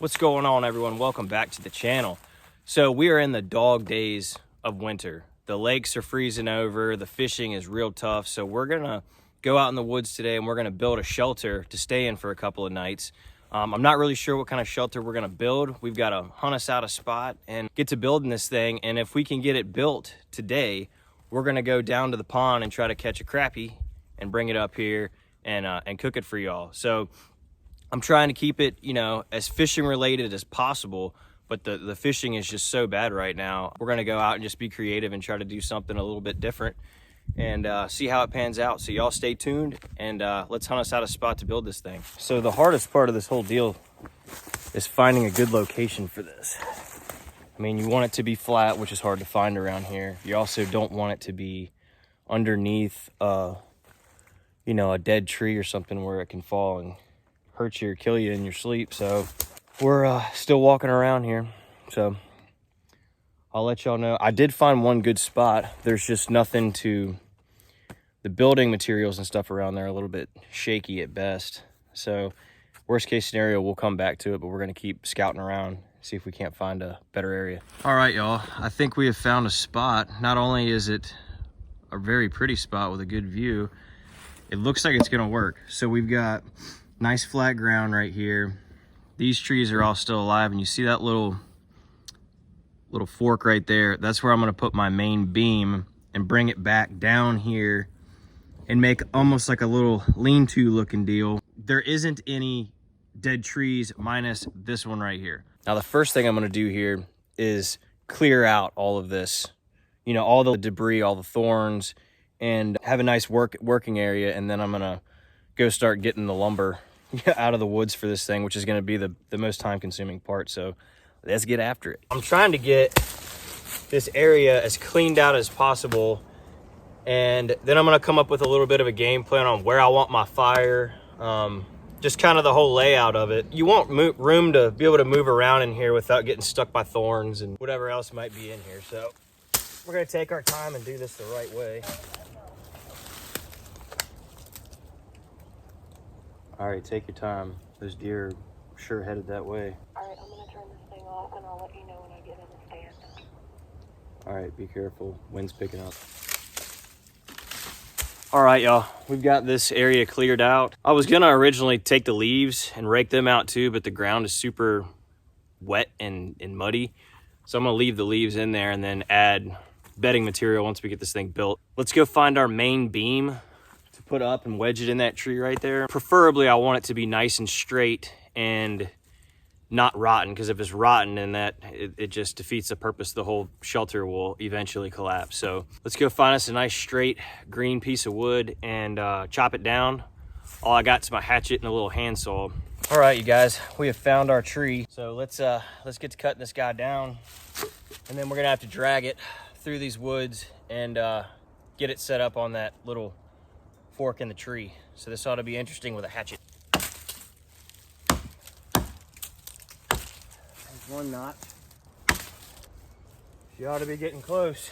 What's going on, everyone? Welcome back to the channel. So we are in the dog days of winter. The lakes are freezing over, the fishing is real tough, so we're gonna go out in the woods today and we're gonna build a shelter to stay in for a couple of nights. I'm not really sure what kind of shelter we're gonna build. We've got to hunt us out a spot and get to building this thing, and if we can get it built today, we're gonna go down to the pond and try to catch a crappie and bring it up here and cook it for y'all. So I'm trying to keep it, you know, as fishing related as possible, but the fishing is just so bad right now. We're gonna go out and just be creative and try to do something a little bit different and see how it pans out. So y'all stay tuned and let's hunt us out a spot to build this thing. So the hardest part of this whole deal is finding a good location for this. I mean, you want it to be flat, which is hard to find around here. You also don't want it to be underneath, you know, a dead tree or something where it can fall and hurt you or kill you in your sleep. So we're still walking around here, so I'll let y'all know. I did find one good spot. There's just nothing to, the building materials and stuff around there are a little bit shaky at best. So worst case scenario, we'll come back to it, but we're gonna keep scouting around, see if we can't find a better area. All right, y'all, I think we have found a spot. Not only is it a very pretty spot with a good view, it looks like it's gonna work. So we've got nice flat ground right here. These trees are all still alive, and you see that little fork right there? That's where I'm gonna put my main beam and bring it back down here and make almost like a little lean-to looking deal. There isn't any dead trees minus this one right here. Now the first thing I'm gonna do here is clear out all of this, you know, all the debris, all the thorns, and have a nice working area, and then I'm gonna go start getting the lumber out of the woods for this thing, which is going to be the most time-consuming part. So let's get after it. I'm trying to get this area as cleaned out as possible, and then I'm going to come up with a little bit of a game plan on where I want my fire, just kind of the whole layout of it. You want room to be able to move around in here without getting stuck by thorns and whatever else might be in here. So we're going to take our time and do this the right way. All right, take your time. Those deer are sure headed that way. All right, I'm gonna turn this thing off and I'll let you know when I get in the stand. All right, be careful. Wind's picking up. All right, y'all, we've got this area cleared out. I was gonna originally take the leaves and rake them out too, but the ground is super wet and muddy. So I'm gonna leave the leaves in there and then add bedding material once we get this thing built. Let's go find our main beam to put up and wedge it in that tree right there. Preferably, I want it to be nice and straight and not rotten, because if it's rotten, then it just defeats the purpose. The whole shelter will eventually collapse. So let's go find us a nice straight green piece of wood and chop it down. All I got is my hatchet and a little handsaw. All right, you guys, we have found our tree. So let's get to cutting this guy down, and then we're gonna have to drag it through these woods and get it set up on that little fork in the tree. So this ought to be interesting with a hatchet. There's one knot. You ought to be getting close.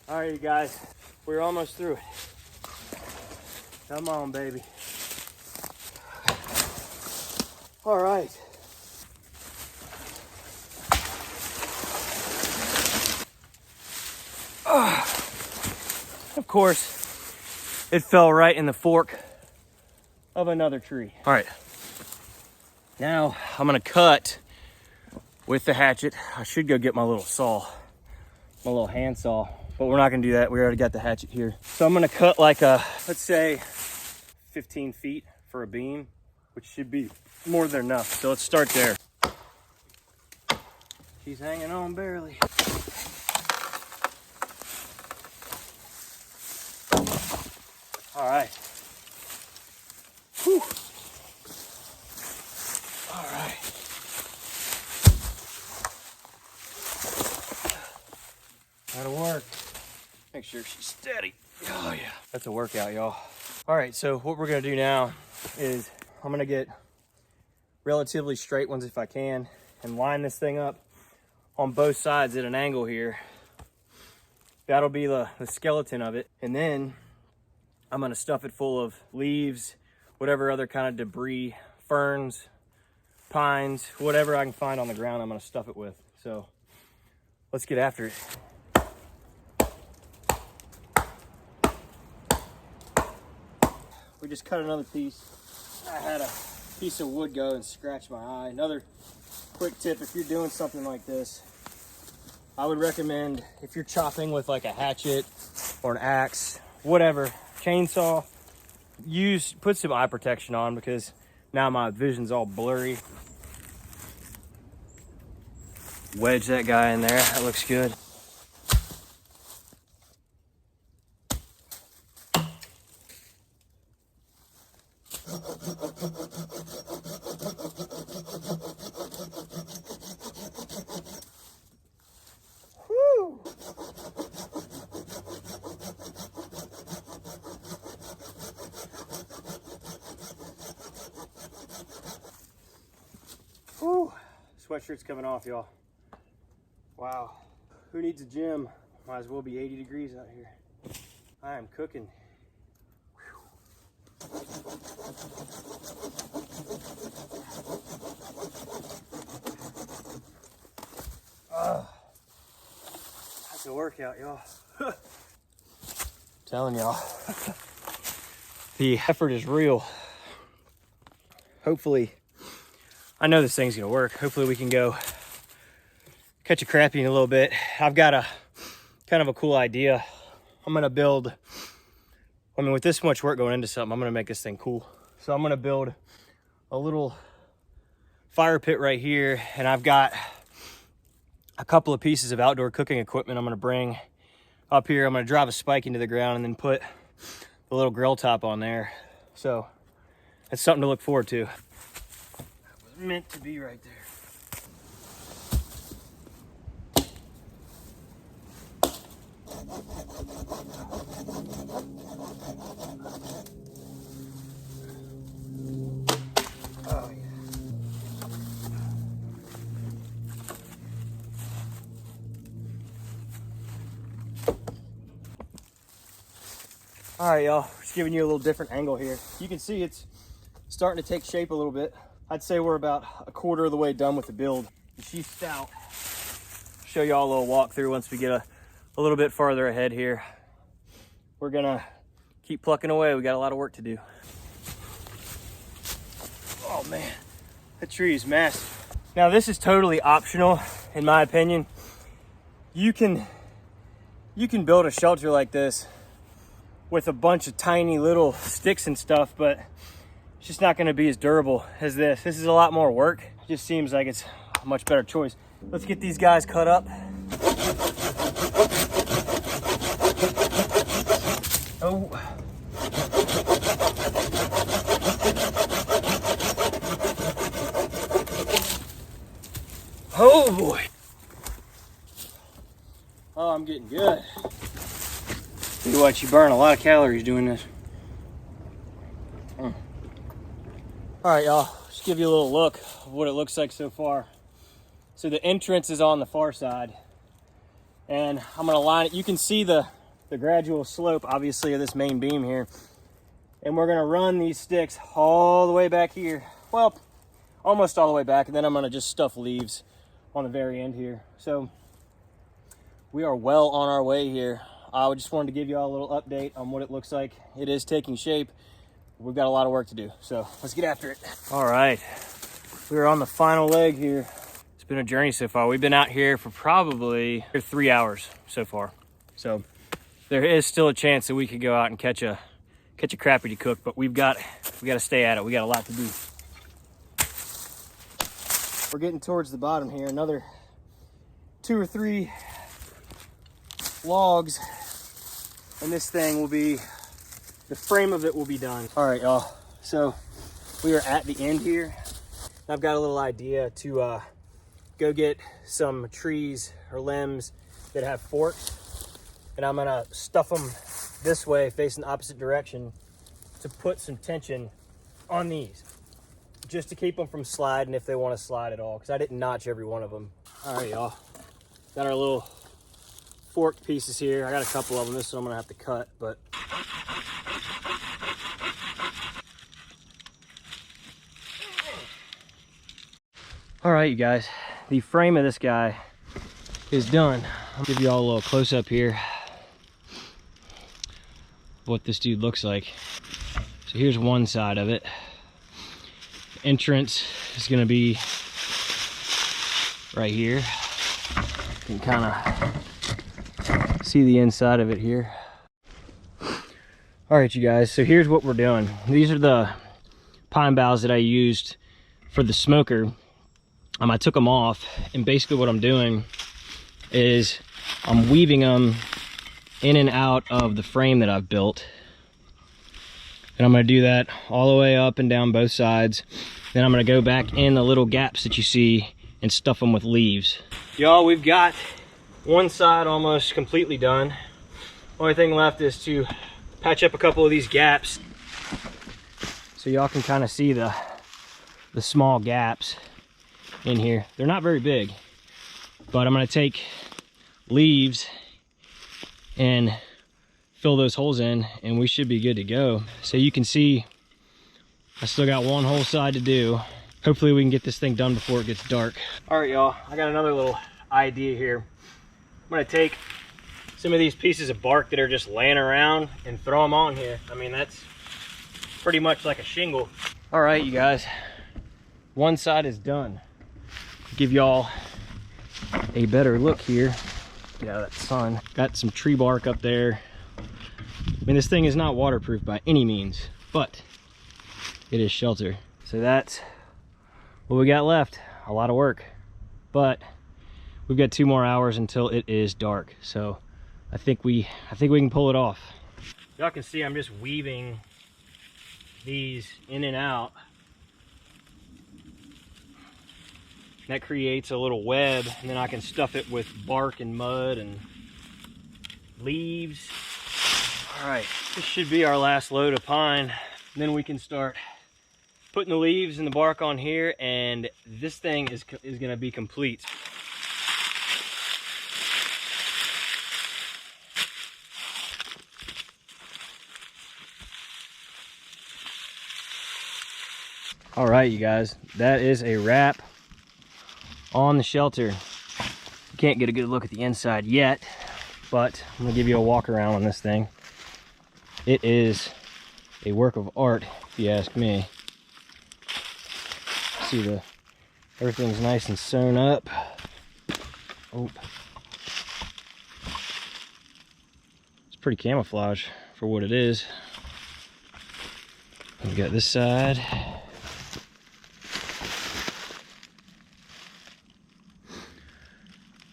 All right, you guys, we're almost through it. Come on, baby. All right. Of course, it fell right in the fork of another tree. All right, now I'm gonna cut with the hatchet. I should go get my little saw, my little hand saw, but we're not gonna do that. We already got the hatchet here. So I'm gonna cut like let's say 15 feet for a beam, which should be more than enough. So let's start there. She's hanging on barely. All right. Whew. All right. That'll work. Make sure she's steady. Oh yeah. That's a workout, y'all. All right, so what we're gonna do now is I'm gonna get relatively straight ones if I can and line this thing up on both sides at an angle here. That'll be the skeleton of it. And then I'm gonna stuff it full of leaves, whatever other kind of debris, ferns, pines, whatever I can find on the ground, I'm gonna stuff it with. So let's get after it. We just cut another piece. I had a piece of wood go and scratch my eye. Another quick tip, if you're doing something like this, I would recommend, if you're chopping with like a hatchet or an axe, whatever, chainsaw, put some eye protection on, because now my vision's all blurry. Wedge that guy in there, that looks good. Woo! Woo! Sweatshirt's coming off, y'all. Wow. Who needs a gym? Might as well be 80 degrees out here. I am cooking. That's a workout, y'all. Telling y'all. The effort is real. Hopefully, I know this thing's gonna work. Hopefully we can go catch a crappie in a little bit. I've got a kind of a cool idea. I'm gonna build, I mean, with this much work going into something, I'm gonna make this thing cool. So I'm gonna build a little fire pit right here, and I've got a couple of pieces of outdoor cooking equipment I'm gonna bring up here. I'm gonna drive a spike into the ground and then put the little grill top on there. So that's something to look forward to. That was meant to be right there. Oh, yeah. All right, y'all, just giving you a little different angle here. You can see it's starting to take shape a little bit. I'd say we're about a quarter of the way done with the build. She's stout. Show y'all a little walkthrough once we get a little bit farther ahead here. We're gonna keep plucking away. We got a lot of work to do. Oh man, that tree is massive. Now this is totally optional, in my opinion. You can build a shelter like this with a bunch of tiny little sticks and stuff, but it's just not gonna be as durable as this. This is a lot more work. It just seems like it's a much better choice. Let's get these guys cut up. Oh. Oh boy. Oh, I'm getting good. See what, you burn a lot of calories doing this. All right, y'all, just give you a little look of what it looks like so far. So the entrance is on the far side, and I'm gonna line it. You can see the gradual slope, obviously, of this main beam here. And we're gonna run these sticks all the way back here. Well, almost all the way back, and then I'm gonna just stuff leaves on the very end here. So we are well on our way here. I just wanted to give you all a little update on what it looks like. It is taking shape. We've got a lot of work to do, so let's get after it. All right, we're on the final leg here. It's been a journey so far. We've been out here for probably 3 hours so far. So there is still a chance that we could go out and catch a crappie to cook, but we got to stay at it. We got a lot to do. We're getting towards the bottom here. Another 2 or 3 logs, and this thing will be, the frame of it will be done. All right, y'all. So we are at the end here. I've got a little idea to go get some trees or limbs that have forks, and I'm gonna stuff them this way, facing the opposite direction, to put some tension on these, just to keep them from sliding if they want to slide at all, because I didn't notch every one of them. All right, y'all. Got our little forked pieces here. I got a couple of them. This one I'm gonna have to cut, but All right, you guys, the frame of this guy is done. I'll give you all a little close up here what this dude looks like. So here's one side of it. Entrance is gonna be right here. You can kind of see the inside of it here. All right, you guys, so here's what we're doing. These are the pine boughs that I used for the smoker. I took them off, and basically what I'm doing is I'm weaving them in and out of the frame that I've built. And I'm gonna do that all the way up and down both sides. Then I'm gonna go back in the little gaps that you see and stuff them with leaves. Y'all, we've got one side almost completely done. Only thing left is to patch up a couple of these gaps so y'all can kind of see the small gaps in here. They're not very big, but I'm gonna take leaves and fill those holes in, and we should be good to go. So you can see I still got one whole side to do. Hopefully we can get this thing done before it gets dark. All right, y'all, I got another little idea here. I'm gonna take some of these pieces of bark that are just laying around and throw them on here. I mean, that's pretty much like a shingle. All right, you guys, one side is done. Give y'all a better look here. Get out of that sun. Got some tree bark up there. I mean, this thing is not waterproof by any means, but it is shelter. So that's what we got left. A lot of work, but we've got 2 more hours until it is dark. So I think we can pull it off. Y'all can see I'm just weaving these in and out. That creates a little web, and then I can stuff it with bark and mud and leaves. All right, this should be our last load of pine. And then we can start putting the leaves and the bark on here, and this thing is gonna be complete. All right, you guys, that is a wrap on the shelter. You can't get a good look at the inside yet, but I'm gonna give you a walk around on this thing. It is a work of art, if you ask me. See, everything's nice and sewn up. Oh, it's pretty camouflage for what it is. We've got this side.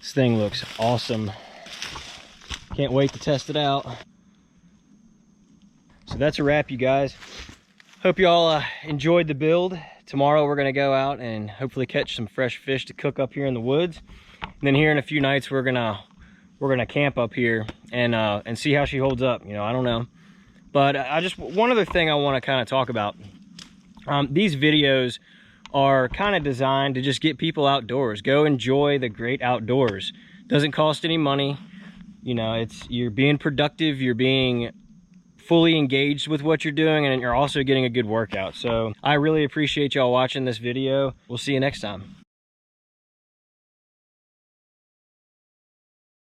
This thing looks awesome. Can't wait to test it out. So that's a wrap, you guys. Hope you all enjoyed the build. Tomorrow we're gonna go out and hopefully catch some fresh fish to cook up here in the woods. And then here in a few nights we're gonna camp up here and see how she holds up. You know, I don't know. But one other thing I want to kind of talk about. These videos are kind of designed to just get people outdoors. Go enjoy the great outdoors. Doesn't cost any money. You know, you're being productive, you're being fully engaged with what you're doing, and you're also getting a good workout. So I really appreciate y'all watching this video. We'll see you next time.